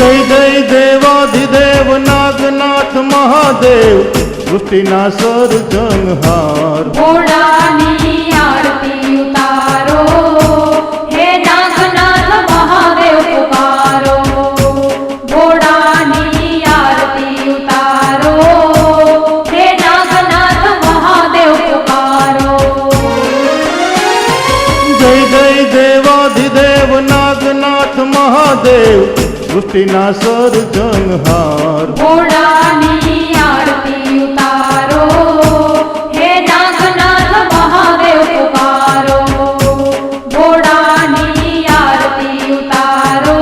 જય જય દેવાધિદેવ નાગનાથ મહાદેવ સૃષ્ટિના સર્જનહાર ભોળાની આરતી ઉતારો હે નાગનાથ મહાદેવ પુકારો ભોળાની આરતી ઉતારો હે નાગનાથ મહાદેવ પુકારો જય જય દેવાધિદેવ નાગનાથ મહાદેવ સૃષ્ટિના સર્જનહાર ભોળાની આરતી ઉતારો હે નાગનાથ મહાદેવ પુકારો ભોળાની આરતી ઉતારો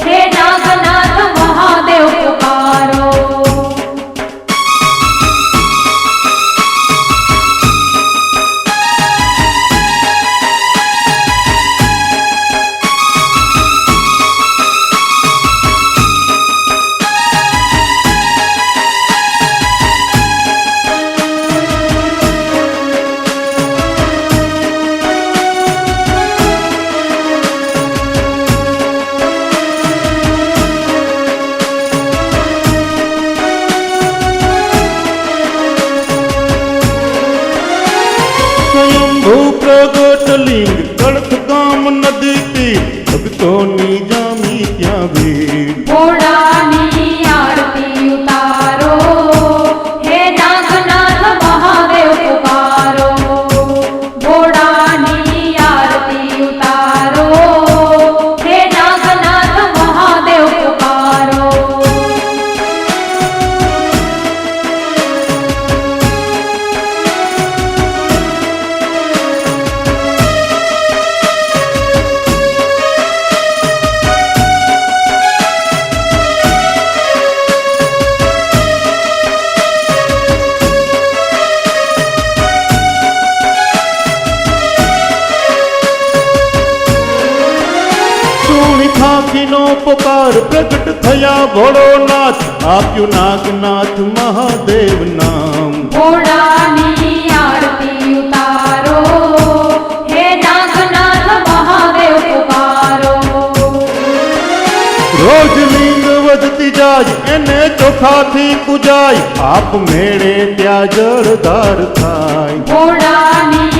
હે નાગનાથ મહાદેવ પુકારો સ્વયંભૂ પ્રગટ લિંગ કળથ ગામ નદી તીર ભક્તોની જામી ત્યાં ભીડ ભોળાની આરતી ઉતારો હે નાગનાથ મહાદેવ પુકારો ભોળાની આરતી ઉતારો હે નાગનાથ મહાદેવ પુકારો ખાખીનો પુકાર પ્રગટ થયા ભોળોનાથ આપ્યું નાગનાથ મહાદેવ નામ ભોળાની આરતી ઉતારો હે નાગનાથ મહાદેવ પુકારો રોજ લિંગ વધતી જાય એને ચોખાથી પૂજાય આપ મેળે ત્યાં જળધાર થાય ભોળાની